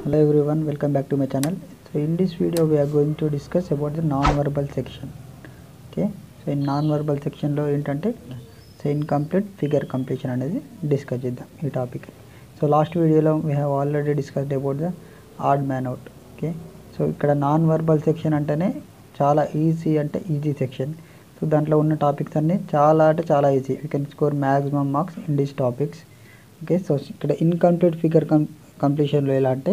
Hello everyone, welcome back to my channel. So in this video we are going to discuss about the non-verbal section. Okay, so in non-verbal section lo entante so incomplete figure completion anedi discuss cheddam ee topic. So last video lo we have already discussed about the odd man out. Okay, so ikkada non-verbal section antane చాలా easy అంటే easy section. So దాంట్లో ఉన్న topics అన్నీ చాలా అంటే చాలా easy. You can score maximum marks in these topics. Okay, so ఇక్కడ incomplete figure కంప్లీషన్లో ఎలా అంటే,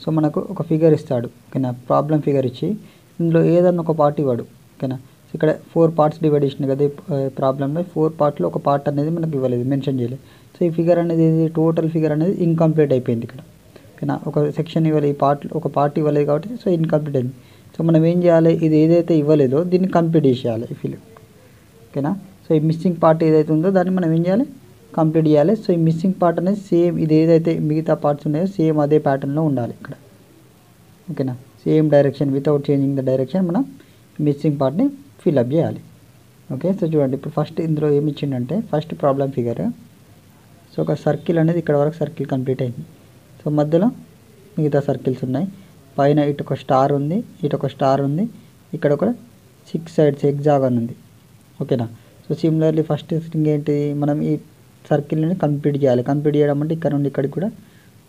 సో మనకు ఒక ఫిగర్ ఇస్తాడు ఓకేనా, ప్రాబ్లం ఫిగర్ ఇచ్చి ఇందులో ఏదన్నా ఒక పార్ట్ ఇవ్వడు ఓకేనా. సో ఇక్కడ 4 పార్ట్స్ డివైడ్ చేసింది కదా ప్రాబ్లంలో, 4 పార్ట్లో ఒక పార్ట్ అనేది మనకు ఇవ్వలేదు, మెన్షన్ చేయలేదు. సో ఈ ఫిగర్ అనేది టోటల్ ఫిగర్ అనేది ఇన్కంప్లీట్ అయిపోయింది ఇక్కడ ఓకేనా. ఒక సెక్షన్ ఇవ్వలేదు, ఈ పార్ట్ ఒక పార్ట్ ఇవ్వలేదు కాబట్టి సో ఇన్కంప్లీట్ అయింది. సో మనం ఏం చేయాలి, ఇది ఏదైతే ఇవ్వలేదో దీన్ని కంప్లీట్ చేసేయాలి ఈ ఫిల్ ఓకేనా. సో ఈ మిస్సింగ్ పార్ట్ ఏదైతే ఉందో దాన్ని మనం ఏం చేయాలి, కంప్లీట్ చేయాలి. సో ఈ మిస్సింగ్ పార్ట్ అనేది సేమ్ ఇది ఏదైతే మిగతా పార్ట్స్ ఉన్నాయో సేమ్ అదే ప్యాటర్న్లో ఉండాలి ఇక్కడ ఓకేనా. Same direction without changing the direction మనం మిస్సింగ్ పార్ట్ని ఫిల్అప్ చేయాలి. ఓకే, సో చూడండి ఇప్పుడు ఫస్ట్ ఇందులో ఏమి ఇచ్చిండంటే, ఫస్ట్ ప్రాబ్లం ఫిగర్. సో ఒక సర్కిల్ అనేది ఇక్కడ వరకు సర్కిల్ కంప్లీట్ అయింది. సో మధ్యలో మిగతా సర్కిల్స్ ఉన్నాయి. పైన ఇటు ఒక స్టార్ ఉంది, ఇటు ఒక స్టార్ ఉంది, ఇక్కడ ఒక 6 సైడ్స్ హెక్సాగన్ ఉంది ఓకేనా. సో సిమిలర్లీ ఫస్ట్ థింగ్ ఏంటి, మనం ఈ సర్కిల్ని కంప్లీట్ చేయాలి. కంప్లీట్ చేయడం అంటే ఇక్కడ నుండి ఇక్కడికి కూడా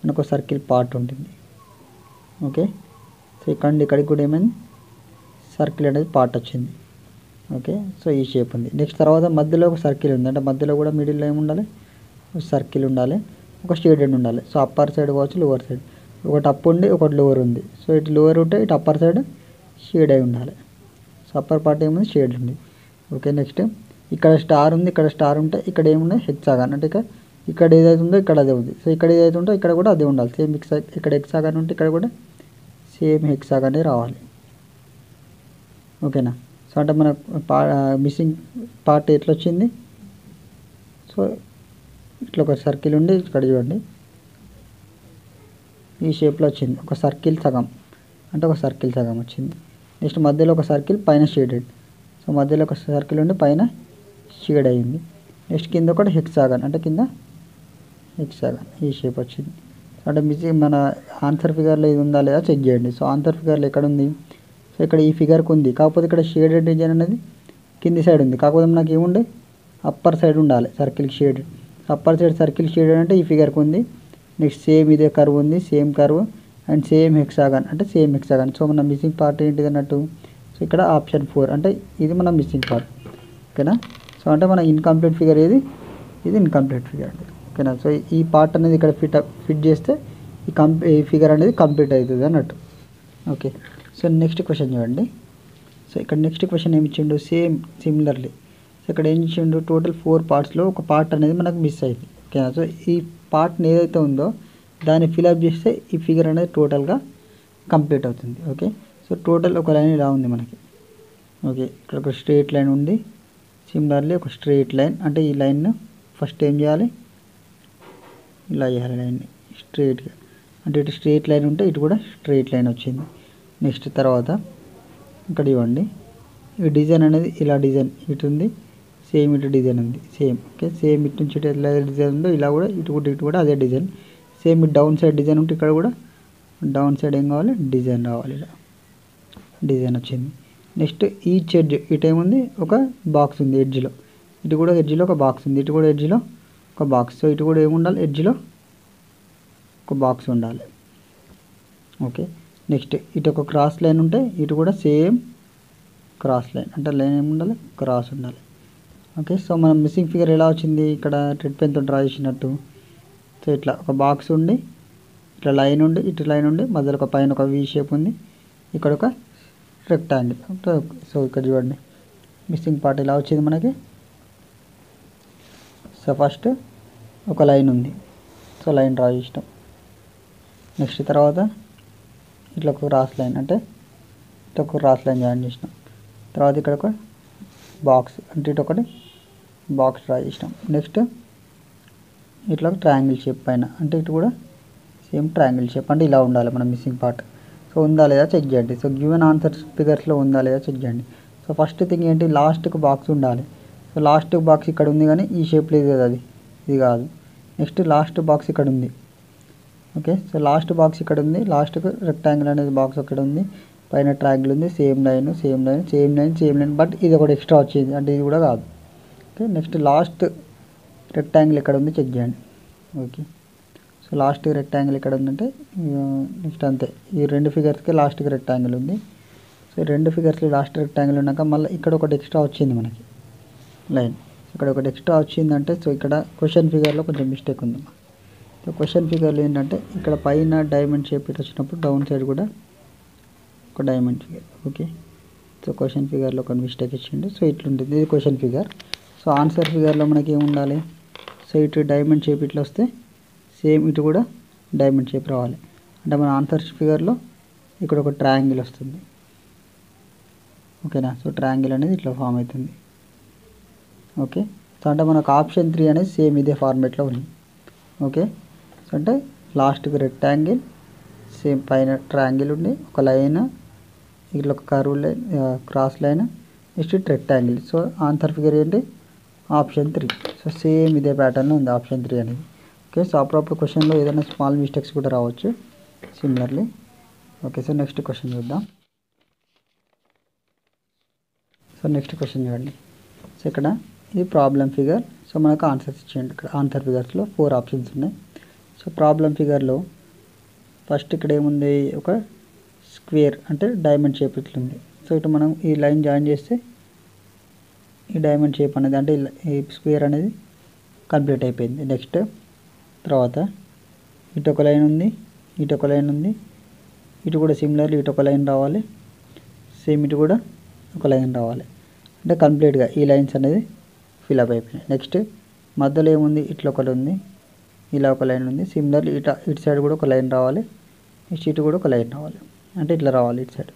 మనకు సర్కిల్ పార్ట్ ఉంటుంది ఓకే. సో ఇక్కడ నుండి ఇక్కడికి కూడా ఏమైంది, సర్కిల్ అనేది పార్ట్ వచ్చింది ఓకే. సో ఈ షేప్ ఉంది. నెక్స్ట్ తర్వాత మధ్యలో ఒక సర్కిల్ ఉంది, అంటే మధ్యలో కూడా మిడిల్లో ఏముండాలి, సర్కిల్ ఉండాలి, ఒక షేడెడ్ ఉండాలి. సో అప్పర్ సైడ్ కావచ్చు, లోవర్ సైడ్, ఒకటి అప్ ఉండి ఒకటి లోవర్ ఉంది. సో ఇటు లోవర్ ఉంటే ఇటు అప్పర్ సైడ్ షేడ్ అయి ఉండాలి. సో అప్పర్ పార్ట్ ఏముంది, షేడ్ ఉంది ఓకే. నెక్స్ట్ ఇక్కడ స్టార్ ఉంది, ఇక్కడ స్టార్ ఉంటే ఇక్కడ ఏమున్నాయి, హెక్సాగన్, అంటే ఇక్కడ ఏదైతే ఉందో ఇక్కడ అదే ఉంది. సో ఇక్కడ ఏదైతే ఉందో ఇక్కడ కూడా అదే ఉండాలి, సేమ్ ఇక్కడ హెక్సాగన్ ఉంటే ఇక్కడ కూడా సేమ్ హెక్సాగనే రావాలి ఓకేనా. సో అంటే మన మిస్సింగ్ పార్ట్ ఎట్లా వచ్చింది, సో ఇట్లా ఒక సర్కిల్ ఉండి ఇక్కడ చూడండి ఈ షేప్లో వచ్చింది, ఒక సర్కిల్ సగం, అంటే ఒక సర్కిల్ సగం వచ్చింది. నెక్స్ట్ మధ్యలో ఒక సర్కిల్ పైన షేడెడ్, సో మధ్యలో ఒక సర్కిల్ ఉండి పైన షేడ్ అయ్యింది. నెక్స్ట్ కింద ఒకటి హెక్సాగన్, అంటే కింద హెక్సాగన్ ఈ షేప్ వచ్చింది. అంటే మిస్సింగ్ మన ఆన్సర్ ఫిగర్లో ఇది ఉందా లేదా చెక్ చేయండి. సో ఆన్సర్ ఫిగర్లో ఎక్కడ ఉంది, సో ఇక్కడ ఈ ఫిగర్కి ఉంది, కాకపోతే ఇక్కడ షేడెడ్ డిజైన్ అనేది కింది సైడ్ ఉంది. కాకపోతే మనకి ఏముండే, అప్పర్ సైడ్ ఉండాలి circle shaded. Upper side circle shaded అంటే ఈ ఫిగర్కి ఉంది. నెక్స్ట్ సేమ్ ఇదే కర్వ్ ఉంది, same curve and same hexagon, అంటే సేమ్ హెక్సాగన్. సో మన మిస్సింగ్ పార్ట్ ఏంటిది అన్నట్టు, సో ఇక్కడ ఆప్షన్ 4 అంటే ఇది మన మిస్సింగ్ పార్ట్ ఓకేనా. సో అంటే మన ఇన్కంప్లీట్ ఫిగర్ ఏది, ఇది ఇన్కంప్లీట్ ఫిగర్ ఓకేనా. సో ఈ పార్ట్ అనేది ఇక్కడ ఫిట్ చేస్తే ఈ ఫిగర్ అనేది కంప్లీట్ అవుతుంది అన్నట్టు ఓకే. సో నెక్స్ట్ క్వశ్చన్ చూడండి. సో ఇక్కడ నెక్స్ట్ క్వశ్చన్ ఏమి ఇచ్చిండు, సేమ్ సిమిలర్లీ. సో ఇక్కడ ఏం ఇచ్చిండు, టోటల్ 4 పార్ట్స్లో ఒక పార్ట్ అనేది మనకు మిస్ అయింది ఓకేనా. సో ఈ పార్ట్ని ఏదైతే ఉందో దాన్ని ఫిల్అప్ చేస్తే ఈ ఫిగర్ అనేది టోటల్గా కంప్లీట్ అవుతుంది ఓకే. సో టోటల్ ఒక లైన్ ఇలా ఉంది మనకి ఓకే. ఇక్కడ ఒక స్ట్రెయిట్ లైన్ ఉంది, సిమిలర్లీ ఒక స్ట్రెయిట్ లైన్, అంటే ఈ లైన్ను ఫస్ట్ ఏం చేయాలి, ఇలా చేయాలి లైన్ని స్ట్రెయిట్గా, అంటే ఇటు స్ట్రెయిట్ లైన్ ఉంటే ఇటు కూడా స్ట్రెయిట్ లైన్ వచ్చింది. నెక్స్ట్ తర్వాత ఇక్కడ ఇవ్వండి, ఈ డిజైన్ అనేది ఇలా డిజైన్ ఇటు ఉంది, సేమ్ ఇటు డిజైన్ ఉంది సేమ్ ఓకే. సేమ్ ఇటు నుంచి ఇటు ఎలా డిజైన్ ఉందో ఇలా కూడా ఇటు కూడా అదే డిజైన్. సేమ్ ఇటు డౌన్ సైడ్ డిజైన్ ఉంటే ఇక్కడ కూడా డౌన్ సైడ్ ఏం కావాలి, డిజైన్ రావాలి, ఇలా డిజైన్ వచ్చింది. నెక్స్ట్ ఈచ్ ఎడ్జ్ ఇటు ఏముంది, ఒక బాక్స్ ఉంది ఎడ్జ్లో, ఇటు కూడా ఎడ్జ్లో ఒక బాక్స్ ఉంది, ఇటు కూడా ఎడ్జ్లో ఒక బాక్స్. సో ఇటు కూడా ఏముండాలి, ఎడ్జ్లో ఒక బాక్స్ ఉండాలి ఓకే. నెక్స్ట్ ఇటు ఒక క్రాస్ లైన్ ఉంటే ఇటు కూడా సేమ్ క్రాస్ లైన్, అంటే లైన్ ఏముండాలి, క్రాస్ ఉండాలి ఓకే. సో మనం మిస్సింగ్ ఫిగర్ ఎలా వచ్చింది, ఇక్కడ రెడ్ పెన్తో డ్రా చేసినట్టు. సో ఇట్లా ఒక బాక్స్ ఉండి ఇట్లా లైన్ ఉండి ఇటు లైన్ ఉండి మధ్యలో ఒక పైన ఒక వీ షేప్ ఉంది, ఇక్కడ ఒక రెక్టాంగిల్. సో ఇక్కడ చూడండి మిస్సింగ్ పార్ట్ ఇలా వచ్చింది మనకి. సో ఫస్ట్ ఒక లైన్ ఉంది, సో లైన్ డ్రా చేసినాం. నెక్స్ట్ తర్వాత ఇట్లా ఒక క్రాస్ లైన్, అంటే ఇట్లా ఒక క్రాస్ లైన్ జాయిన్ చేసినాం. తర్వాత ఇక్కడ ఒక బాక్స్, అంటే ఇటు ఒకటి బాక్స్ డ్రా చేసినాం. నెక్స్ట్ ఇట్లా ఒక ట్రయాంగిల్ షేప్ పైన, అంటే ఇటు కూడా సేమ్ ట్రయాంగిల్ షేప్, అంటే ఇలా ఉండాలి మన మిస్సింగ్ పార్ట్. సో ఉందా లేదా చెక్ చేయండి. సో గివెన్ ఆన్సర్ ఫిగర్స్లో ఉందా లేదా చెక్ చేయండి. సో ఫస్ట్ థింగ్ ఏంటి, లాస్ట్కి బాక్స్ ఉండాలి. సో లాస్ట్ బాక్స్ ఇక్కడ ఉంది కానీ ఈ షేప్ లేదు కదా, అది ఇది కాదు. నెక్స్ట్ లాస్ట్ బాక్స్ ఇక్కడ ఉంది ఓకే. సో లాస్ట్ బాక్స్ ఇక్కడ ఉంది, లాస్ట్కు రెక్టాంగిల్ అనేది బాక్స్ అక్కడ ఉంది, పైన ట్రయాంగిల్ ఉంది, same line same line same line same line, but ఇది ఒకటి ఎక్స్ట్రా వచ్చింది అంటే ఇది కూడా కాదు. ఓకే. నెక్స్ట్ లాస్ట్ రెక్టాంగిల్ ఎక్కడ ఉంది చెక్ చేయండి. ఓకే. సో లాస్ట్ రెక్టాంగిల్ ఎక్కడ ఉందంటే నెక్స్ట్ అంతే, ఈ రెండు ఫిగర్స్కి లాస్ట్కి రెక్టాంగిల్ ఉంది. సో రెండు ఫిగర్స్లో లాస్ట్ రెక్టాంగిల్ ఉన్నాక మళ్ళీ ఇక్కడ ఒకటి ఎక్స్ట్రా వచ్చింది మనకి లైన్, ఇక్కడ ఒకటి ఎక్స్ట్రా వచ్చిందంటే సో ఇక్కడ క్వశ్చన్ ఫిగర్లో కొంచెం మిస్టేక్ ఉంది. సో క్వశ్చన్ ఫిగర్లో ఏంటంటే ఇక్కడ పైన డైమండ్ షేప్ ఇటు వచ్చినప్పుడు డౌన్ సైడ్ కూడా ఒక diamond figure. Okay. So question ఫిగర్లో కొన్ని మిస్టేక్ ఇచ్చిండు. సో ఇట్లుంటుంది ఇది క్వశ్చన్ ఫిగర్. సో ఆన్సర్ ఫిగర్లో మనకి ఏముండాలి, సో ఇటు డైమండ్ షేప్ ఇట్లా వస్తే సేమ్ ఇటు కూడా డైమండ్ షేప్ రావాలి. అంటే మన ఆన్సర్ ఫిగర్లో ఇక్కడ ఒక ట్రయాంగిల్ వస్తుంది. ఓకేనా. సో ట్రయాంగిల్ అనేది ఇట్లా ఫామ్ అవుతుంది. ఓకే. సో అంటే మనకు ఆప్షన్ 3 అనేది సేమ్ ఇదే ఫార్మేట్లో ఉంది. ఓకే. సో అంటే లాస్ట్కి రెక్టాంగిల్, సేమ్ పైన ట్రయాంగిల్ ఉండి ఒక లైన్, ఇట్లా ఒక curve line, cross line, next rectangle. So answer figure ఏంటి, ఆప్షన్ 3. సో సేమ్ ఇదే ప్యాటర్న్లో ఉంది ఆప్షన్ 3 అనేది. ఓకే. సో అప్పుడప్పుడు క్వశ్చన్లో ఏదైనా స్మాల్ మిస్టేక్స్ కూడా రావచ్చు similarly. Okay. So next question చూద్దాం. సో నెక్స్ట్ క్వశ్చన్ చూడండి. సో ఇక్కడ ఇది ప్రాబ్లం ఫిగర్. సో మనకు ఆన్సర్స్ ఇచ్చేయండి. ఇక్కడ ఆన్సర్ ఫిగర్స్లో 4 ఆప్షన్స్ ఉన్నాయి. సో ప్రాబ్లం ఫిగర్లో ఫస్ట్ ఇక్కడ ఏముంది, ఒక స్క్వేర్ అంటే డైమండ్ షేప్ ఇట్లుంది. సో ఇటు మనం ఈ లైన్ జాయిన్ చేస్తే ఈ డైమండ్ షేప్ అనేది అంటే ఈ స్క్వేర్ అనేది కంప్లీట్ అయిపోయింది. నెక్స్ట్ తర్వాత ఇటు ఒక లైన్ ఉంది, ఇటు ఒక లైన్ ఉంది, ఇటు కూడా సిమిలర్లీ ఇటు ఒక లైన్ రావాలి, సేమ్ ఇటు కూడా ఒక లైన్ రావాలి. అంటే కంప్లీట్గా ఈ లైన్స్ అనేది ఫిల్అప్ అయిపోయినాయి. నెక్స్ట్ మధ్యలో ఏముంది, ఇట్లా ఒకటి ఉంది, ఇలా ఒక లైన్ ఉంది, సిమిలర్లీ ఇటు సైడ్ కూడా ఒక లైన్ రావాలి, నెక్స్ట్ ఇటు కూడా ఒక లైన్ రావాలి, అంటే ఇట్లా రావాలి ఇటు సైడ్.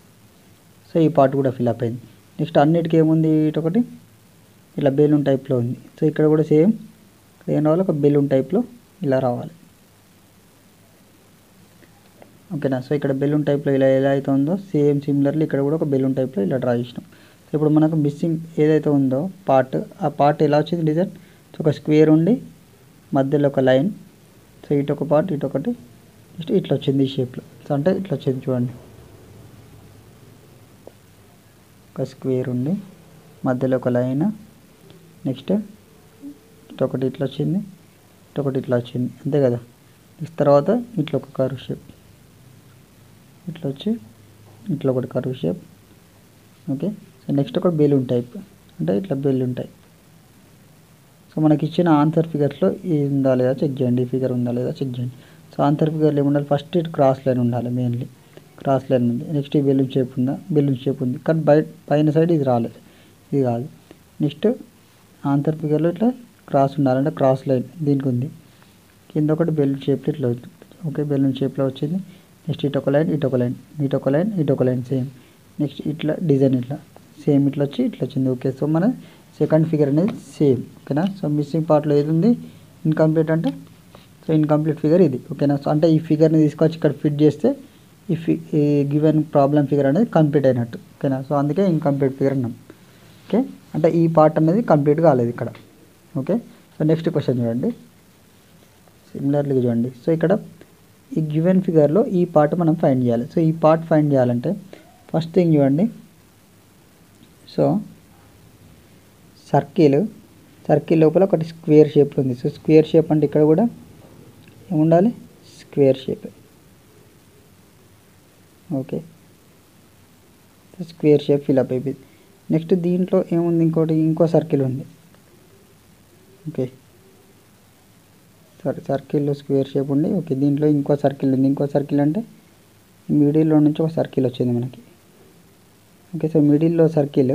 సో ఈ పార్ట్ కూడా ఫిల్అప్ అయింది. నెక్స్ట్ అన్నిటికీ ఏముంది, ఇటు ఒకటి ఇలా బెలూన్ టైప్లో ఉంది. సో ఇక్కడ కూడా సేమ్ ఏం రావాలి, ఒక బెలూన్ టైప్లో ఇలా రావాలి. ఓకేనా. సో ఇక్కడ బెలూన్ టైప్లో ఇలా ఎలా అయితే ఉందో సేమ్ సిమిలర్లీ ఇక్కడ కూడా ఒక బెలూన్ టైప్లో ఇలా డ్రా చేసినాం. సో ఇప్పుడు మనకు మిస్సింగ్ ఏదైతే ఉందో పార్ట్, ఆ పార్ట్ ఎలా వచ్చింది డిజైన్, సో ఒక స్క్వేర్ ఉండి మధ్యలో ఒక లైన్, సో ఇటు ఒక పార్ట్ ఇటు ఒకటి, నెక్స్ట్ ఇట్లా వచ్చింది ఈ షేప్లో. సో అంటే ఇట్లా వచ్చింది చూడండి, ఒక స్క్వేర్ ఉండి మధ్యలో ఒక లైన్, నెక్స్ట్ ఇటు ఒకటి ఇట్లా వచ్చింది, ఇటు ఒకటి ఇట్లా వచ్చింది, అంతే కదా. నెక్స్ట్ తర్వాత ఇట్లా ఒక కర్వ్ షేప్ ఇట్లా వచ్చి ఇట్లా ఒకటి curve shape. Okay. So next ఒక బెలూన్ టైప్, అంటే ఇట్లా బెలూన్ టైప్. సో మనకి ఇచ్చిన ఆన్సర్ ఫిగర్స్లో ఇది ఉందా లేదా చెక్ చేయండి, ఈ ఫిగర్ ఉందా లేదా చెక్ చేయండి. సో ఆన్సర్ ఫిగర్లో ఏముండాలి, ఫస్ట్ ఇటు క్రాస్ లైన్ ఉండాలి, మెయిన్లీ క్రాస్ లైన్ ఉంది. నెక్స్ట్ ఈ బెలూన్ షేప్ ఉందా, బెలూన్ షేప్ ఉంది, కానీ పైన సైడ్ ఇది రాలేదు, ఇది కాదు. నెక్స్ట్ ఆన్సర్ ఫిగర్లో ఇట్లా క్రాస్ ఉండాలంటే క్రాస్ లైన్ దీనికి ఉంది, కింద ఒకటి బెలూన్ షేప్లో ఇట్లా వచ్చింది. ఓకే. బెలూన్ షేప్లో వచ్చింది. నెక్స్ట్ ఇటు ఒక లైన్ ఇటు ఒక లైన్ ఇటు ఒక లైన్ ఇటు ఒక లైన్ సేమ్. నెక్స్ట్ ఇట్లా డిజైన్ ఇట్లా సేమ్ ఇట్లా వచ్చి ఇట్లా వచ్చింది. ఓకే. సో మన సెకండ్ ఫిగర్ అనేది సేమ్. ఓకేనా. సో మిస్సింగ్ పార్ట్లో ఏది ఉంది, ఇన్కంప్లీట్ అంటే సో ఇన్కంప్లీట్ ఫిగర్ ఇది. ఓకేనా. సో అంటే ఈ ఫిగర్ని తీసుకొచ్చి ఇక్కడ ఫిట్ చేస్తే ఈ గివెన్ ప్రాబ్లం ఫిగర్ అనేది కంప్లీట్ అయినట్టు. ఓకేనా. సో అందుకే ఇన్కంప్లీట్ ఫిగర్ అన్నాం. ఓకే. అంటే ఈ పార్ట్ అనేది కంప్లీట్ కాలేదు ఇక్కడ. ఓకే. సో నెక్స్ట్ క్వశ్చన్ చూడండి, సిమిలర్లీ చూడండి. సో ఇక్కడ ఈ గివెన్ ఫిగర్లో ఈ పార్ట్ మనం ఫైండ్ చేయాలి. సో ఈ పార్ట్ ఫైండ్ చేయాలంటే ఫస్ట్ థింగ్ చూడండి, సో సర్కిల్ లోపల ఒకటి స్క్వేర్ షేప్ ఉంది. సో స్క్వేర్ షేప్ అంటే ఇక్కడ కూడా ఏముండాలి, square shape. Okay. Square shape fill up అయిపోయింది. నెక్స్ట్ దీంట్లో ఏముంది, ఇంకో సర్కిల్ ఉంది. ఓకే. సర్కిల్లో స్క్వేర్ షేప్ ఉండి, ఓకే దీంట్లో ఇంకో సర్కిల్ ఉంది. ఇంకో సర్కిల్ అంటే మిడిల్లో నుంచి ఒక సర్కిల్ వచ్చింది మనకి. ఓకే. సో మిడిల్లో సర్కిల్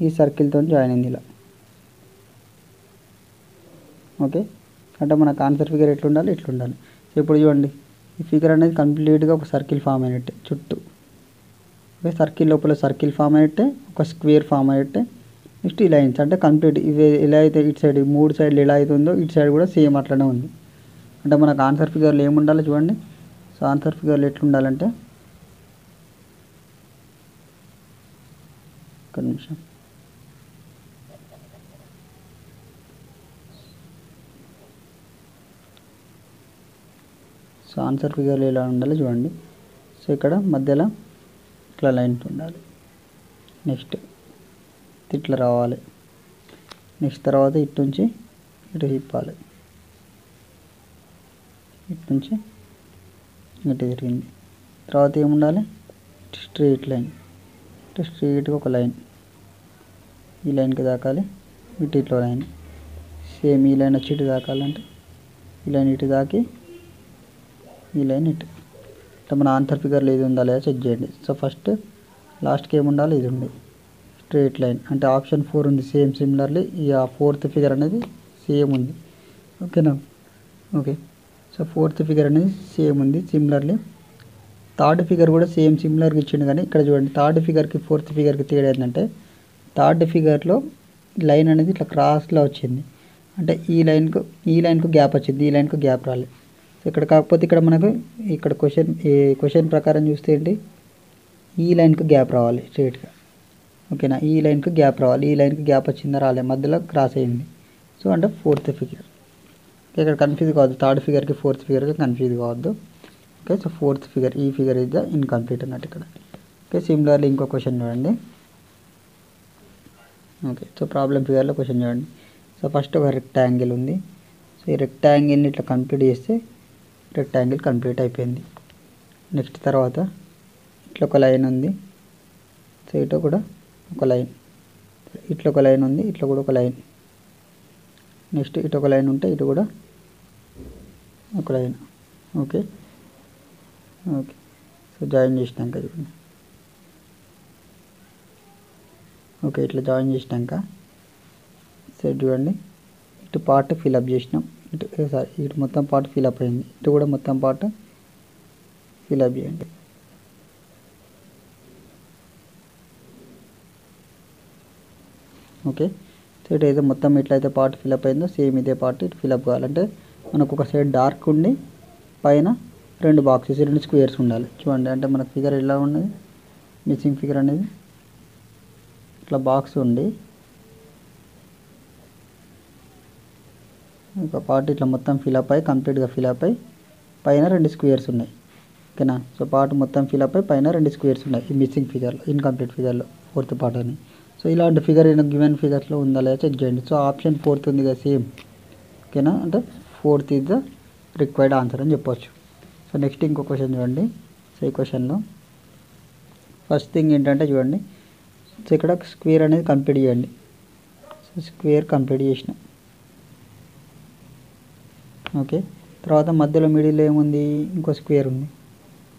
ఈ సర్కిల్తో జాయిన్ అయింది ఇలా. ఓకే. అంటే మనకు ఆన్సర్ ఫిగర్ ఎట్లుండాలి, ఇట్లుండాలి. సో ఇప్పుడు చూడండి, ఈ ఫిగర్ అనేది కంప్లీట్గా ఒక సర్కిల్ ఫామ్ అయినట్టే చుట్టూ. ఓకే. సర్కిల్ లోపల సర్కిల్ ఫామ్ అయినట్టే, ఒక స్క్వేర్ ఫామ్ అయినట్టే. నెక్స్ట్ ఈ లైన్స్ అంటే కంప్లీట్ ఇవి ఎలా అయితే ఇటు సైడ్ 3 సైడ్లు ఎలా అయితే ఉందో ఇటు సైడ్ కూడా సేమ్ అట్లనే ఉంది. అంటే మనకు ఆన్సర్ ఫిగర్లో ఏముండాలి చూడండి. సో ఆన్సర్ ఫిగర్లో ఎట్లుండాలంటే, ఒక నిమిషం, సో ఆన్సర్ ఫిగర్లో ఇలా ఉండాలి చూడండి. సో ఇక్కడ మధ్యలో ఇట్లా లైన్ ఉండాలి. నెక్స్ట్ ఇట్లా రావాలి. నెక్స్ట్ తర్వాత ఇటు నుంచి ఇటు తిప్పాలి. ఇటు నుంచి ఇటు తిరిగింది. తర్వాత ఏముండాలి, స్ట్రెయిట్ లైన్. ఇటు స్ట్రెయిట్గా ఒక లైన్ ఈ లైన్కి దాకాలి. ఇట్లా లైన్ సేమ్ ఈ లైన్ వచ్చి ఇటు దాకాలంటే ఈ లైన్ ఇటు దాకి ఈ లైన్ ఇటు. అంటే మన ఆన్సర్ ఫిగర్లో ఇది ఉందా లేదా చెక్ చేయండి. సో ఫస్ట్ లాస్ట్కి ఏముండాలి, ఇది ఉంది స్ట్రెయిట్ లైన్. అంటే ఆప్షన్ 4 ఉంది సేమ్ సిమిలర్లీ. ఈ 4th ఫిగర్ అనేది సేమ్ ఉంది. ఓకేనా. ఓకే. సో 4th ఫిగర్ అనేది సేమ్ ఉంది సిమిలర్లీ. 3rd ఫిగర్ కూడా సేమ్ సిమిలర్గా ఇచ్చిండు. కానీ ఇక్కడ చూడండి 3rd ఫిగర్కి 4th ఫిగర్కి తేడా ఏంటంటే 3rd ఫిగర్లో లైన్ అనేది ఇట్లా క్రాస్లో వచ్చింది. అంటే ఈ లైన్కు గ్యాప్ వచ్చింది, ఈ లైన్కు గ్యాప్ రాలేదు. సో ఇక్కడ కాకపోతే ఇక్కడ మనకు ఇక్కడ క్వశ్చన్ ప్రకారం చూస్తే ఏంటి, ఈ లైన్కు గ్యాప్ రావాలి స్ట్రైట్గా. ఓకేనా. ఈ లైన్కు గ్యాప్ రావాలి. ఈ లైన్కి గ్యాప్ వచ్చిందా రాలే, మధ్యలో క్రాస్ అయింది. సో అంటే 4th ఫిగర్. ఇక్కడ కన్ఫ్యూజ్ కావద్దు, 3rd ఫిగర్కి 4th ఫిగర్కి కన్ఫ్యూజ్ కావద్దు. ఓకే. సో 4th ఫిగర్, ఈ ఫిగర్ ఇస్ ద ఇన్కంప్లీట్ అన్నట్టు ఇక్కడ. ఓకే. సిమిలర్లీ ఇంకో క్వశ్చన్ చూడండి. ఓకే. సో ప్రాబ్లం ఫిగర్లో క్వశ్చన్ చూడండి. సో ఫస్ట్ ఒక రెక్టాంగిల్ ఉంది. సో ఈ రెక్టాంగిల్ని ఇట్లా కంప్లీట్ చేస్తే రెక్టాంగిల్ కంప్లీట్ అయిపోయింది. నెక్స్ట్ తర్వాత ఇట్లా ఒక లైన్ ఉంది. సో ఇటు కూడా ఒక లైన్, ఇట్లా ఒక లైన్ ఉంది, ఇట్లా కూడా ఒక లైన్. నెక్స్ట్ ఇటు ఒక లైన్ ఉంటే ఇటు కూడా ఒక line. Okay. Okay. So join చేసినాక చూడండి. ఓకే. ఇట్లా జాయిన్ చేసినాక సో చూడండి ఇటు పార్ట్ ఫిల్అప్ చేసినాం. ఇటు మొత్తం పార్ట్ ఫిల్అప్ అయింది. ఇటు కూడా మొత్తం పార్ట్ ఫిల్అప్ చేయండి. ఓకే. సో ఇటు అయితే మొత్తం ఎట్లయితే పార్ట్ ఫిల్అప్ అయిందో సేమ్ ఇదే పార్ట్ ఇటు ఫిల్అప్ కావాలంటే మనకు ఒక సైడ్ డార్క్ ఉండి పైన 2 బాక్సెస్ 2 స్క్వేర్స్ ఉండాలి. చూడండి అంటే మనకు ఫిగర్ ఎలా ఉన్నది, మిస్సింగ్ ఫిగర్ అనేది ఇట్లా బాక్స్ ఉండి ఒక పార్ట్ ఇట్లా మొత్తం ఫిల్అప్ అయ్యి కంప్లీట్గా ఫిల్అప్ అయ్యి పైన 2 స్క్వేర్స్ ఉన్నాయి. ఓకేనా. సో పార్ట్ మొత్తం ఫిల్అప్ అయ్యి పైన 2 స్క్వేర్స్ ఉన్నాయి ఈ మిస్సింగ్ ఫిగర్లో, ఇన్కంప్లీట్ ఫిగర్లో 4th పార్ట్ అని. సో ఇలాంటి ఫిగర్ గివెన్ ఫిగర్స్లో ఉందా లేదా చెక్ చేయండి. సో ఆప్షన్ 4th ఉంది కదా సేమ్. ఓకేనా. అంటే 4th is the required answer అని చెప్పొచ్చు. సో నెక్స్ట్ ఇంకో క్వశ్చన్ చూడండి. సో ఈ క్వశ్చన్లో ఫస్ట్ థింగ్ ఏంటంటే చూడండి, సో ఇక్కడ స్క్వేర్ అనేది కంప్లీట్ చేయండి. సో స్క్వేర్ కంప్లీట్ చేసిన. ఓకే. తర్వాత మధ్యలో మిడిల్లో ఏముంది, ఇంకో స్క్వేర్ ఉంది.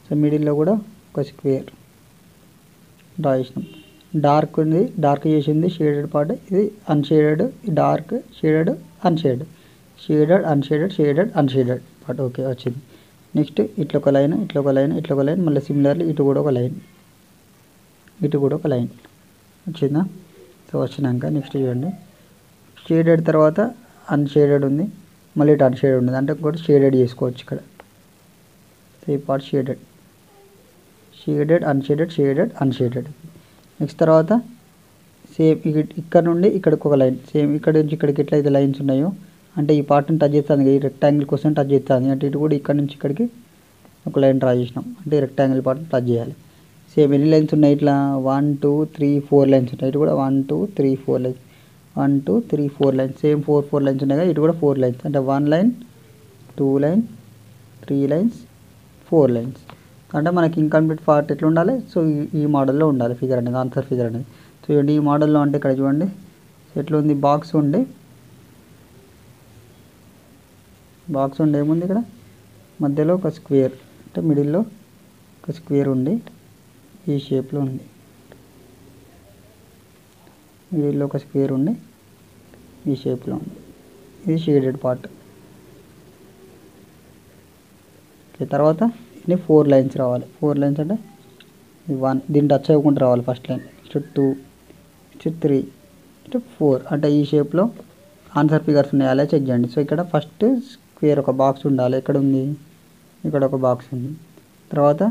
సో మిడిల్లో కూడా ఒక స్క్వేర్ డ్రా చేసినాం. డార్క్ ఉంది, డార్క్ చేసింది షేడెడ్ పార్ట్, ఇది unshaded, dark shaded unshaded, shaded unshaded, shaded unshaded part. Okay వచ్చింది. నెక్స్ట్ ఇట్లా ఒక లైన్, ఇట్లా ఒక లైన్, ఇట్లా ఒక లైన్, మళ్ళీ సిమిలర్లీ ఇటు కూడా ఒక లైన్, ఇటు కూడా ఒక లైన్ వచ్చిందా. సో వచ్చినాక నెక్స్ట్ చూడండి షేడెడ్ తర్వాత అన్షేడెడ్ ఉంది, మళ్ళీ ఇటు అన్షేడెడ్ ఉంది. అంటే ఇంకోటి షేడెడ్ చేసుకోవచ్చు ఇక్కడ. సో ఈ part shaded, shaded unshaded, shaded unshaded. Next తర్వాత సేమ్ ఇక్కడ నుండి ఇక్కడికి ఒక లైన్, సేమ్ ఇక్కడ నుంచి ఇక్కడికి ఎట్లయితే లైన్స్ ఉన్నాయో అంటే ఈ పార్ట్ని టచ్ చేస్తుంది, ఈ రెక్టాంగిల్ కోసం టచ్ చేస్తుంది. అంటే ఇటు కూడా ఇక్కడ నుంచి ఇక్కడికి ఒక లైన్ డ్రా చేసినాం. అంటే రెక్టాంగిల్ పార్ట్ని టచ్ చేయాలి. సేమ్ ఎన్ని లైన్స్ ఉన్నాయి, ఇట్లా 1 2 3 4 లైన్స్ ఉన్నాయి. ఇటు కూడా 1 2 3 4 లైన్స్, 1 2 3 4 లైన్స్, సేమ్ 4 లైన్స్ ఉన్నాయి కదా. ఇటు కూడా 4 లైన్స్. అంటే 1 లైన్ 2 లైన్ 3 లైన్స్ 4 లైన్స్. అంటే మనకి ఇన్కంప్లీట్ పార్ట్ ఎట్లా ఉండాలి, సో ఈ మోడల్లో ఉండాలి ఫిగర్ అనేది, ఆన్సర్ ఫిగర్ అనేది. సో చూడండి ఈ మోడల్లో అంటే ఇక్కడ చూడండి ఎట్లా ఉంది, బాక్స్ ఉండి ఏముంది ఇక్కడ మధ్యలో ఒక స్క్వేర్, అంటే మిడిల్లో ఒక స్క్వేర్ ఉండి ఈ షేప్లో ఉంది. మిడిల్లో ఒక స్క్వేర్ ఉండి ఈ షేప్లో ఉంది. ఇది షేడెడ్ పార్ట్. ఓకే. తర్వాత ఇది 4 లైన్స్ రావాలి. 4 లైన్స్ అంటే 1 దీన్ని టచ్ అవ్వకుండా రావాలి first line. Next 2, next 3, next 4. అంటే ఈ షేప్లో ఆన్సర్ ఫిగర్స్ ఉన్నాయి, అలా చెక్ చేయండి. సో ఇక్కడ ఫస్ట్ స్క్వేర్ ఒక బాక్స్ ఉండాలి. ఎక్కడ ఉంది, ఇక్కడ ఒక బాక్స్ ఉంది. తర్వాత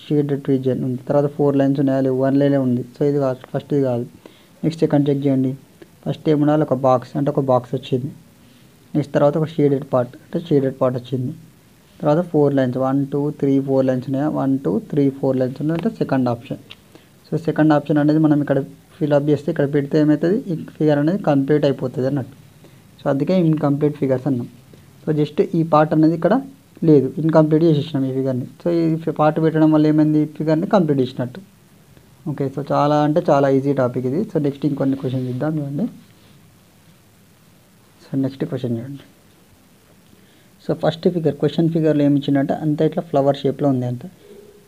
షేడెడ్ రీజియన్ ఉంది. తర్వాత 4 లైన్స్ ఉన్నాయి, 1 లైనే ఉంది. సో ఇది కాదు, ఫస్ట్ ఇది కాదు. నెక్స్ట్ సెకండ్ చెక్ చేయండి. ఫస్ట్ ఏముండాలి, ఒక బాక్స్, అంటే ఒక బాక్స్ వచ్చింది. నెక్స్ట్ తర్వాత ఒక షేడెడ్ పార్ట్, అంటే షేడెడ్ పార్ట్ వచ్చింది. తర్వాత 4 లైన్స్ 1 2 3 4 లైన్స్ ఉన్నాయా 1 2 3 4 లైన్స్ ఉన్నాయి అంటే second option. So second option అనేది మనం ఇక్కడ ఫిల్అప్ చేస్తే ఇక్కడ పెడితే ఏమవుతుంది ఈ ఫిగర్ అనేది కంప్లీట్ అయిపోతుంది అన్నట్టు. సో అందుకే ఇన్కంప్లీట్ ఫిగర్స్ అన్నాం. సో జస్ట్ ఈ పార్ట్ అనేది ఇక్కడ లేదు, ఇన్కంప్లీట్ చేసేసినాం ఈ ఫిగర్ని. సో ఈ పార్ట్ పెట్టడం వల్ల ఏమైంది ఈ ఫిగర్ని కంప్లీట్ చేసినట్టు. ఓకే, సో చాలా అంటే చాలా ఈజీ టాపిక్ ఇది. సో నెక్స్ట్ ఇంకొన్ని క్వశ్చన్స్ ఇద్దాం చూడండి. సో నెక్స్ట్ క్వశ్చన్ చూడండి. సో ఫస్ట్ ఫిగర్ క్వశ్చన్ ఫిగర్లో ఏమి ఇచ్చిందంటే అంతా ఇట్లా ఫ్లవర్ షేప్లో ఉంది, అంత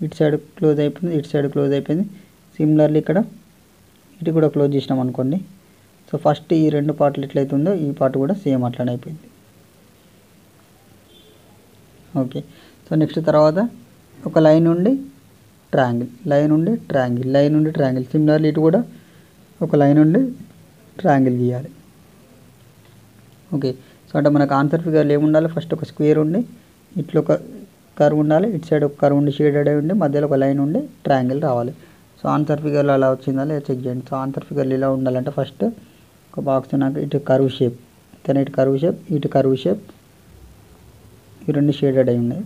ఇటు సైడ్ క్లోజ్ అయిపోయింది, ఇటు సైడ్ క్లోజ్ అయిపోయింది. సిమిలర్లీ ఇక్కడ ఇటు కూడా క్లోజ్ చేసినాం అనుకోండి. సో ఫస్ట్ ఈ రెండు పార్ట్లు ఎట్లయితే ఉందో ఈ పార్ట్ కూడా సేమ్ అట్లానే అయిపోయింది. ఓకే, సో నెక్స్ట్ తర్వాత ఒక లైన్ ఉండి ట్రయాంగిల్, లైన్ ఉండి ట్రయాంగిల్, లైన్ ఉండి ట్రయాంగిల్. సిమిలర్లీ ఇటు కూడా ఒక లైన్ ఉండి ట్రయాంగిల్ గీయాలి. ఓకే, సో అంటే మనకు ఆన్సర్ ఫిగర్లో ఏముండాలి, ఫస్ట్ ఒక స్క్వేర్ ఉండి ఇట్లా ఒక కర్వ్ ఉండాలి, ఇటు సైడ్ ఒక కర్వ్ ఉండి షేడెడ్ అయి ఉండి మధ్యలో ఒక లైన్ ఉండి ట్రయాంగిల్ రావాలి. సో ఆన్సర్ ఫిగర్లో అలా వచ్చిందా లేదా చెక్ చేయండి. సో ఆన్సర్ ఫిగర్లో ఇలా ఉండాలంటే ఫస్ట్ ఒక బాక్స్ ఉన్నాక ఇటు కర్వ్ షేప్, then ఇటు కర్వ్ షేప్, ఇటు కర్వ్ షేప్, ఈ రెండు షేడెడ్ అయి ఉన్నాయి.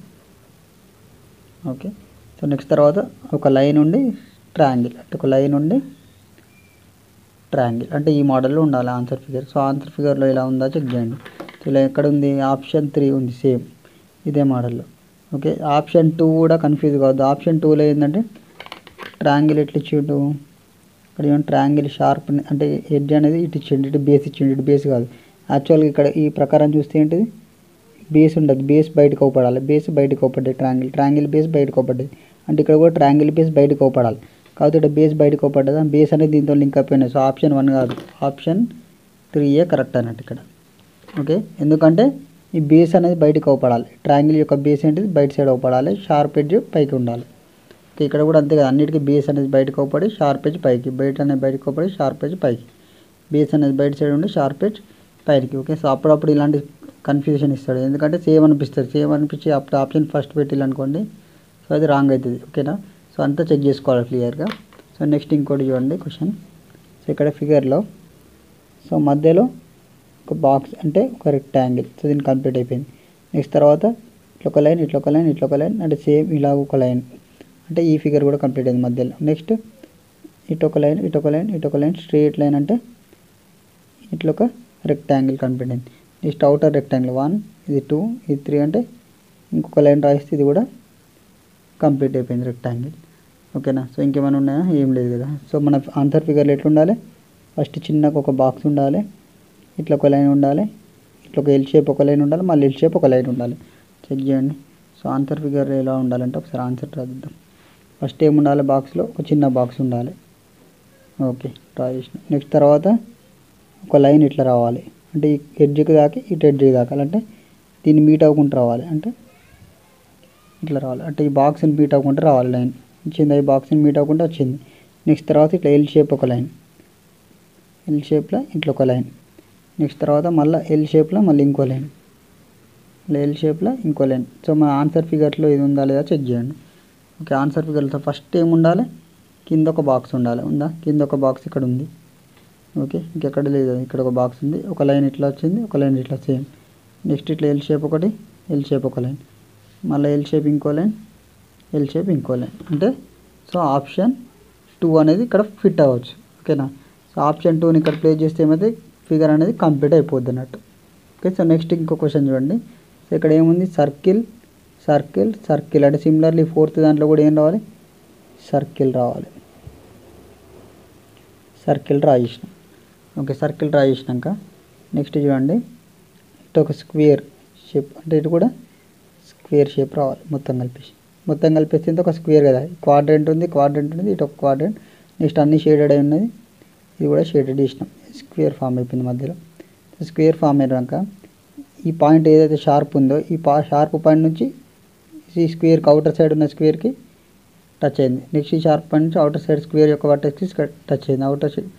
ఓకే, సో నెక్స్ట్ తర్వాత ఒక లైన్ ఉండి ట్రయాంగిల్, అంటే ఒక లైన్ ఉండి ట్రయాంగిల్ అంటే ఈ మోడల్లో ఉండాలి ఆన్సర్ ఫిగర్. సో ఆన్సర్ ఫిగర్లో ఇలా ఉందా చెక్ చేయండి. సో ఇలా ఎక్కడ ఉంది, ఆప్షన్ 3 ఉంది సేమ్ ఇదే మోడల్లో. ఓకే, ఆప్షన్ 2 కూడా కన్ఫ్యూజ్ కావద్దు. ఆప్షన్ 2లో ఏంటంటే ట్రయాంగిల్ ఎట్లా ఇచ్చిండు, ఇక్కడ ఏమన్నా ట్రయాంగిల్ షార్ప్ అంటే ఎడ్జ్ అనేది ఇటు ఇచ్చిండు, ఇటు బేస్ ఇచ్చిండు, ఇటు బేస్ కాదు. యాక్చువల్గా ఇక్కడ ఈ ప్రకారం చూస్తే ఏంటిది బేస్ ఉండదు, బేస్ బయటకు అవపడాలి, బేస్ బయటకు అవపడ్డాయి, ట్రయాంగిల్ బేస్ బయటకు అవపడ్డాయి. అంటే ఇక్కడ కూడా ట్రయాంగిల్ బేస్ బయటకు అవపడాలి, కాబట్టి ఇక్కడ బేస్ బయటకు అవపడ్డదా, బేస్ అనేది దీంతో లింక్ అయిపోయినాయి. సో ఆప్షన్ 1 కాదు, ఆప్షన్ 3 కరెక్ట్ అన్నట్టు ఇక్కడ. ఓకే, ఎందుకంటే ఈ బేస్ అనేది బయటకు అవపడాలి, ట్రయాంగిల్ యొక్క బేస్ ఏంటిది బయట సైడ్ అవపడాలి, షార్ప్ ఎడ్జ్ పైకి ఉండాలి. ఓకే, ఇక్కడ కూడా అంతే కదా, అన్నిటికీ బేస్ అనేది బయటకు అవపడి షార్ప్ ఎడ్జ్ పైకి, బయట అనేది బయటకు అవపడి షార్ప్ ఎడ్జ్ పైకి, బేస్ అనేది బయట సైడ్ ఉండి షార్ప్ ఎడ్జ్ పైకి. ఓకే, సో అప్పుడప్పుడు ఇలాంటి కన్ఫ్యూజన్ ఇస్తాడు, ఎందుకంటే సేమ్ అనిపిస్తుంది, సేమ్ అనిపించి అప్పుడు ఆప్షన్ ఫస్ట్ పెట్టిల్లనుకోండి సో అది రాంగ్ అవుతుంది. ఓకేనా, సో అంతా చెక్ చేసుకోవాలి క్లియర్గా. సో నెక్స్ట్ ఇంకోటి చూడండి క్వశ్చన్. సో ఇక్కడ ఫిగర్లో సో మధ్యలో ఒక బాక్స్ అంటే ఒక రెక్టాంగిల్, సో దీన్ని కంప్లీట్ అయిపోయింది. నెక్స్ట్ తర్వాత ఇట్లా ఒక లైన్, ఇట్లా ఒక లైన్, ఇట్లా ఒక లైన్, అంటే సేమ్ ఇలా ఒక లైన్, అంటే ఈ ఫిగర్ కూడా కంప్లీట్ అయింది మధ్యలో. నెక్స్ట్ ఇటు ఒక లైన్, ఇటు ఒక లైన్, ఇటు ఒక లైన్, స్ట్రేట్ లైన్ అంటే ఇట్లా ఒక రెక్టాంగిల్ కంప్లీట్ అయింది. నెక్స్ట్ అవుటర్ రెక్టాంగిల్ 1 ఇది 2 ఇది 3 అంటే ఇంకొక లైన్ రాయిస్తే ఇది కూడా కంప్లీట్ అయిపోయింది రెక్టాంగిల్. ఓకేనా, సో ఇంకేమైనా ఉన్నాయా, ఏం లేదు కదా. సో మన ఆన్సర్ ఫిగర్లో ఎట్లా ఉండాలి, ఫస్ట్ చిన్నగా ఒక బాక్స్ ఉండాలి, ఇట్లా ఒక లైన్ ఉండాలి, ఇట్లా ఒక ఎల్ షేప్ ఒక లైన్ ఉండాలి, మళ్ళీ ఎల్ షేప్ ఒక లైన్ ఉండాలి. చెక్ చేయండి. సో ఆన్సర్ ఫిగర్ ఎలా ఉండాలంటే ఒకసారి ఆన్సర్ రాద్దాం. ఫస్ట్ ఏమి ఉండాలి, బాక్స్లో ఒక చిన్న బాక్స్ ఉండాలి. ఓకే, డ్రా చేసిన. నెక్స్ట్ తర్వాత ఒక లైన్ ఇట్లా రావాలి, అంటే ఈ ఎడ్జ్కి దాకి ఇటు ఎడ్జ్కి దాకాలి, అంటే దీన్ని మీట్ అవ్వకుండా రావాలి, అంటే ఇట్లా రావాలి, అంటే ఈ బాక్స్ని మీట్ అవ్వకుండా రావాలి. లైన్ వచ్చింది, ఈ బాక్స్ని మీట్ అవ్వకుండా వచ్చింది. నెక్స్ట్ తర్వాత ఇట్లా ఎల్ షేప్ ఒక లైన్, ఎల్ షేప్లో ఇట్లా ఒక లైన్. నెక్స్ట్ తర్వాత మళ్ళీ ఎల్ షేప్లో మళ్ళీ ఇంకో లైన్, మళ్ళీ ఎల్ షేప్లో ఇంకో లైన్. సో మన ఆన్సర్ ఫిగర్లో ఇది ఉందా లేదా చెక్ చేయండి. ఓకే, ఆన్సర్ ఫిగర్లో ఫస్ట్ ఏమి ఉండాలి, కింద ఒక బాక్స్ ఉండాలి, ఉందా, కింద ఒక బాక్స్ ఇక్కడ ఉంది. ఓకే, ఇంకెక్కడ లేదు, ఇక్కడ ఒక బాక్స్ ఉంది, ఒక లైన్ ఇట్లా వచ్చింది, ఒక లైన్ ఇట్లా సేమ్. నెక్స్ట్ ఇట్లా ఎల్ షేప్ ఒకటి, ఎల్ షేప్ ఒక లైన్, మళ్ళీ ఎల్ షేప్ ఇంకో లైన్, ఎల్ షేప్ ఇంకో లైన్. అంటే సో ఆప్షన్ 2 అనేది ఇక్కడ ఫిట్ అవ్వచ్చు. ఓకేనా, సో ఆప్షన్ 2ని ఇక్కడ ప్లేస్ చేస్తే ఏమైతే ఫిగర్ అనేది కంప్లీట్ అయిపోద్ది అన్నట్టు. ఓకే, సో నెక్స్ట్ ఇంకో క్వశ్చన్ చూడండి. సో ఇక్కడ ఏముంది, సర్కిల్ సర్కిల్ సర్కిల్, అంటే సిమిలర్లీ 4th దాంట్లో కూడా ఏం రావాలి, సర్కిల్ రావాలి. సర్కిల్ డ్రా చేసినాం. ఓకే, సర్కిల్ డ్రా చేసినాక నెక్స్ట్ చూడండి, ఇటు ఒక స్క్వేర్ షేప్, అంటే ఇటు కూడా స్క్వేర్ షేప్ రావాలి. మొత్తం కలిపేస్తే ఇంత ఒక స్క్వేర్ కదా, క్వాడ్రెంట్ ఉంది, ఇటు ఒక క్వాడ్రెంట్. నెక్స్ట్ అన్నీ షేడెడ్ అయి ఉన్నది, ఇది కూడా షేడెడ్ చేసినాం, స్క్వేర్ ఫామ్ అయిపోయింది మధ్యలో. స్క్వేర్ ఫామ్ అయినాక ఈ పాయింట్ ఏదైతే షార్ప్ ఉందో ఈ షార్ప్ పాయింట్ నుంచి ఈ స్క్వేర్కి అవుటర్ సైడ్ ఉన్న స్క్వేర్కి టచ్ అయింది. నెక్స్ట్ ఈ షార్ప్ పాయింట్ నుంచి అవుటర్ సైడ్ స్క్వేర్ యొక్క వర్టెక్స్కి టచ్ అయింది. అవుటర్ సైడ్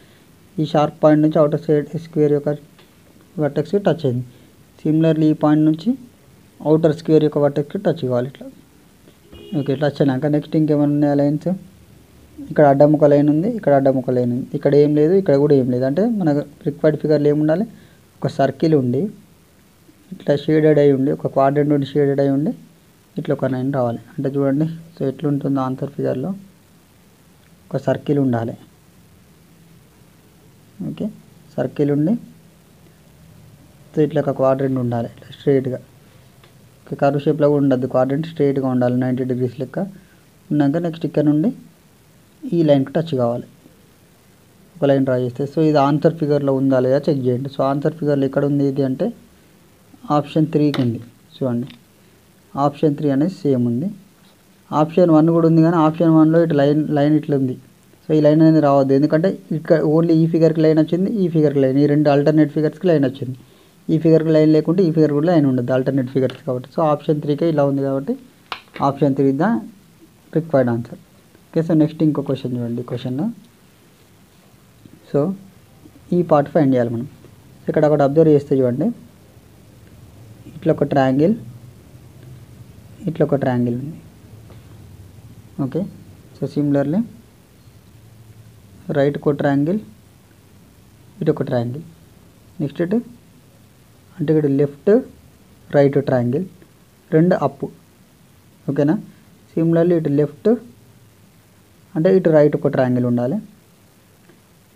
ఈ షార్ప్ పాయింట్ నుంచి అవుటర్ సైడ్ స్క్వేర్ యొక్క వర్టెక్స్కి టచ్ అయింది. సిమిలర్లీ ఈ పాయింట్ నుంచి అవుటర్ స్క్వేర్ యొక్క వర్టెక్స్కి టచ్ కావాలి ఇట్లా. ఓకే, టచ్ అయినాక నెక్స్ట్ ఇంకేమైనా ఉన్నాయి లైన్స్, ఇక్కడ అడ్డం ఒక లైన్ ఉంది, ఇక్కడ అడ్డం ఒక లైన్ ఉంది, ఇక్కడ ఏం లేదు, ఇక్కడ కూడా ఏం లేదు. అంటే మనకు రిక్వైర్డ్ ఫిగర్లు ఏముండాలి, ఒక సర్కిల్ ఉండి ఇట్లా షేడెడ్ అయి ఉండి, ఒక క్వాడ్రెంట్ ఉండి షేడెడ్ అయి ఉండి ఇట్లా ఒక లైన్ రావాలి. అంటే చూడండి, సో ఎట్లుంటుందో ఆన్సర్ ఫిగర్లో ఒక సర్కిల్ ఉండాలి. ఓకే, సర్కిల్ ఉండి సో ఇట్లా ఒక క్వాడ్రెంట్ ఉండాలి, ఇట్లా స్ట్రైట్గా. ఓకే, కర్వ్ షేప్లో కూడా ఉండద్దు, క్వాడ్రెంట్ స్ట్రైట్గా ఉండాలి 90 degrees లెక్క. ఉన్నాక నెక్స్ట్ ఇక్కడ నుండి ఈ లైన్కి టచ్ కావాలి, ఒక లైన్ డ్రా చేస్తే. సో ఇది ఆన్సర్ ఫిగర్లో ఉందా లేదా చెక్ చేయండి. సో ఆన్సర్ ఫిగర్లో ఎక్కడ ఉంది ఇది అంటే ఆప్షన్ 3కి ఉంది. చూడండి, ఆప్షన్ 3 అనేది సేమ్ ఉంది. ఆప్షన్ 1 కూడా ఉంది, కానీ ఆప్షన్ 1లో ఇటు లైన్ ఇట్లా ఉంది. సో ఈ లైన్ అనేది రావద్దు, ఎందుకంటే ఇక్కడ ఓన్లీ ఈ ఫిగర్కి లైన్ వచ్చింది, ఈ ఫిగర్కి లైన్, ఈ రెండు ఆల్టర్నేట్ ఫిగర్స్కి లైన్ వచ్చింది. ఈ ఫిగర్కి లైన్ లేకుంటే ఈ ఫిగర్ కూడా లైన్ ఉండదు, ఆల్టర్నేట్ ఫిగర్స్ కాబట్టి. సో ఆప్షన్ 3కే ఇలా ఉంది కాబట్టి option 3 the required answer. Okay, so next ఇంకో క్వశ్చన్ చూడండి. క్వశ్చన్లో సో ఈ పార్ట్ ఫైండ్ చేయాలి మనం. ఇక్కడ ఒకటి అబ్జర్వ్ చేస్తే చూడండి, ఇట్లా ఒక ట్రయాంగిల్, ఇట్లా ఒక ట్రయాంగిల్ ఉంది. ఓకే, సో సిమిలర్లీ రైట్ ఒక ట్రయాంగిల్, ఇటు ఒక ట్రయాంగిల్. నెక్స్ట్ ఇటు అంటే ఇక్కడ లెఫ్ట్ రైట్ ట్రయాంగిల్, రెండు అప్. ఓకేనా, సిమిలర్లీ ఇటు లెఫ్ట్ అంటే ఇటు రైట్ ఒక ట్రయాంగిల్ ఉండాలి.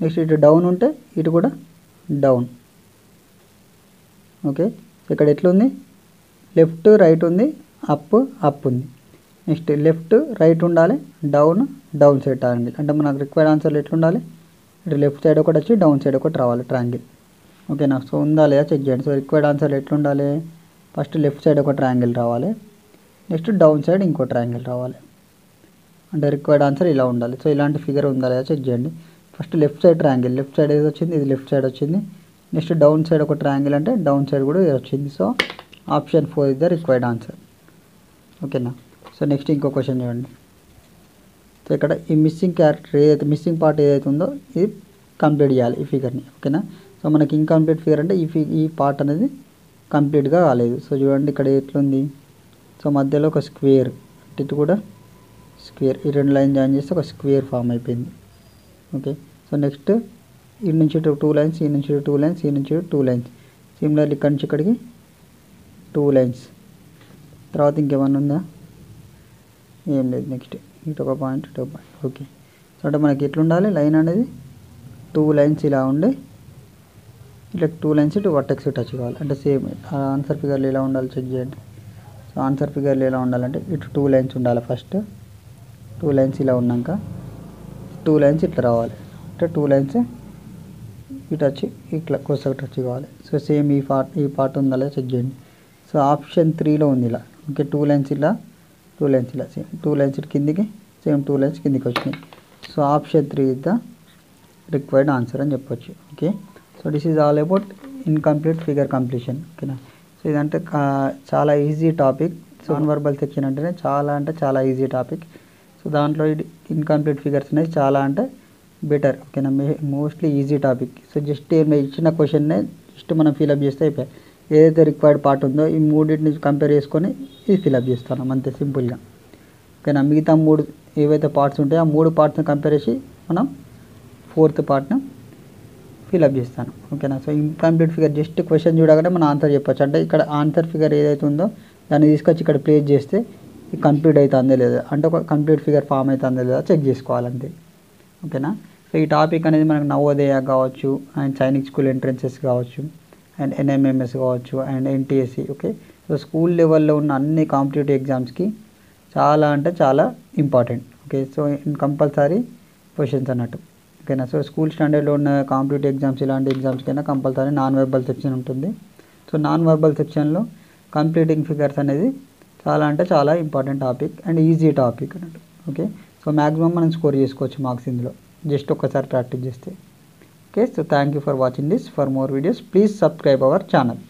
నెక్స్ట్ ఇటు డౌన్ ఉంటే ఇటు కూడా డౌన్. ఓకే, ఇక్కడ ఎట్లుంది, లెఫ్ట్ రైట్ ఉంది, అప్ అప్ ఉంది. నెక్స్ట్ లెఫ్ట్ రైట్ ఉండాలి, డౌన్ సైడ్ ట్రయాంగిల్. అంటే మనకు రిక్వైర్డ్ ఆన్సర్లు ఎట్లుండాలి, ఇటు లెఫ్ట్ సైడ్ ఒకటి వచ్చి డౌన్ సైడ్ ఒకటి రావాలి ట్రయాంగిల్. ఓకేనా, సో ఉందా లేదా చెక్ చేయండి. సో రిక్వైర్డ్ ఆన్సర్లు ఎట్లుండాలి, ఫస్ట్ లెఫ్ట్ సైడ్ ఒక ట్రయాంగిల్ రావాలి, నెక్స్ట్ డౌన్ సైడ్ ఇంకో ట్రయాంగిల్ రావాలి. అంటే రిక్వైర్డ్ ఆన్సర్ ఇలా ఉండాలి. సో ఇలాంటి ఫిగర్ ఉందా లేదా చెక్ చేయండి. First left side triangle, left side ఏది వచ్చింది, ఇది లెఫ్ట్ సైడ్ వచ్చింది. నెక్స్ట్ డౌన్ సైడ్ ఒక ట్రయాంగిల్ అంటే డౌన్ సైడ్ కూడా వచ్చింది. So option 4 is the required answer. ఓకేనా, సో నెక్స్ట్ ఇంకో క్వశ్చన్ చూడండి. సో ఇక్కడ ఈ మిస్సింగ్ క్యారెక్టర్ ఏదైతే మిస్సింగ్ పార్ట్ ఏదైతే ఉందో ఇది కంప్లీట్ చేయాలి ఈ ఫిగర్ని. ఓకేనా, సో మనకి ఇన్కంప్లీట్ ఫిగర్ అంటే ఈ పార్ట్ అనేది కంప్లీట్గా కాలేదు. సో చూడండి ఇక్కడ ఎట్లుంది, సో మధ్యలో ఒక స్క్వేర్, ఇటు కూడా స్క్వేర్, ఈ రెండు లైన్ జాయిన్ చేస్తే ఒక స్క్వేర్ ఫామ్ అయిపోయింది. ఓకే, సో నెక్స్ట్ ఈ నుంచి 2 లైన్స్, ఈ నుంచి 2 లైన్స్, ఈ నుంచి 2 లైన్స్. సిమిలర్లీ ఇక్కడ నుంచి ఇక్కడికి 2 లైన్స్. తర్వాత ఇంకేమన్నా ఉందా, ఏం లేదు. నెక్స్ట్ ఇటు ఒక పాయింట్, ఇటు ఒక పాయింట్. ఓకే, సో అంటే మనకి ఎట్లుండాలి లైన్ అనేది 2 లైన్స్ ఇలా ఉండి ఇట్లా 2 లైన్స్ ఇటు వర్టెక్స్ టచ్ కావాలి. అంటే సేమ్ ఆన్సర్ ఫిగర్లు ఎలా ఉండాలి చెక్ చేయండి. సో ఆన్సర్ ఫిగర్లు ఎలా ఉండాలంటే ఇటు 2 లైన్స్ ఉండాలి. ఫస్ట్ 2 లైన్స్ ఇలా ఉన్నాక 2 లైన్స్ ఇట్లా రావాలి. అంటే 2 లైన్స్ ఇటు వచ్చి ఇట్లా కొసకు టచ్ కావాలి. సో సేమ్ ఈ పార్ట్ ఉందా లేదా చెక్ చేయండి. సో ఆప్షన్ 3లో ఉంది ఇలా. ఓకే, 2 లైన్స్ ఇలా, 2 లైన్స్ ఇలా, సేమ్ 2 లైన్స్ ఇటు కిందికి, సేమ్ 2 లైన్స్ కిందికి వచ్చినాయి. So option 3 is the required answer అని చెప్పొచ్చు. Okay, so this is all about incomplete figure completion. ఓకేనా, సో ఇదంటే చాలా easy topic. So non verbal section అంటేనే చాలా ఈజీ టాపిక్. సో దాంట్లో ఇన్కంప్లీట్ ఫిగర్స్ అనేది చాలా అంటే బెటర్. ఓకేనా, mostly easy topic. So just ఇచ్చిన క్వశ్చన్నే జస్ట్ మనం ఫిలప్ చేస్తే అయిపోయాయి. ఏదైతే రిక్వైర్డ్ పార్ట్ ఉందో ఈ మూడింటిని కంపేర్ చేసుకొని ఇది ఫిలప్ చేస్తున్నాం అంతే సింపుల్గా. ఓకేనా, మిగతా 3 ఏవైతే పార్ట్స్ ఉంటాయో ఆ 3 పార్ట్స్ని కంపేర్ చేసి మనం 4th పార్ట్ను ఫిలప్ చేస్తాను. ఓకేనా, so incomplete figure just question చూడగానే మనం ఆన్సర్ చెప్పచ్చు. అంటే ఇక్కడ ఆన్సర్ ఫిగర్ ఏదైతే ఉందో దాన్ని తీసుకొచ్చి ఇక్కడ ప్లేస్ చేస్తే ఇది కంప్లీట్ అవుతుందే లేదా, అంటే ఒక కంప్లీట్ ఫిగర్ ఫామ్ అవుతుందే లేదా చెక్ చేసుకోవాలంతే. ఓకేనా, సో ఈ టాపిక్ అనేది మనకు నవోదయ కావచ్చు, అండ్ సైనిక్ స్కూల్ ఎంట్రన్సెస్ కావచ్చు, అండ్ NMMS కావచ్చు, and NTSC. Okay, so school లెవెల్లో ఉన్న అన్ని కాంపిటేటివ్ ఎగ్జామ్స్కి చాలా అంటే చాలా important. Okay, so compulsory questions అన్నట్టు. ఓకేనా, సో స్కూల్ స్టాండర్డ్లో ఉన్న కాంపిటేటివ్ ఎగ్జామ్స్ ఇలాంటి ఎగ్జామ్స్కైనా కంపల్సరీ నాన్ వెర్బల్ సెక్షన్ ఉంటుంది. సో నాన్ వెర్బల్ సెక్షన్లో కంప్లీటింగ్ ఫిగర్స్ అనేది చాలా అంటే చాలా important topic and easy topic అన్నట్టు. ఓకే, సో మ్యాక్సిమం మనం స్కోర్ చేసుకోవచ్చు మార్క్స్ ఇందులో జస్ట్ ఒక్కసారి ప్రాక్టీస్ చేస్తే. Okay, so thank you for watching this. For more videos please subscribe our channel.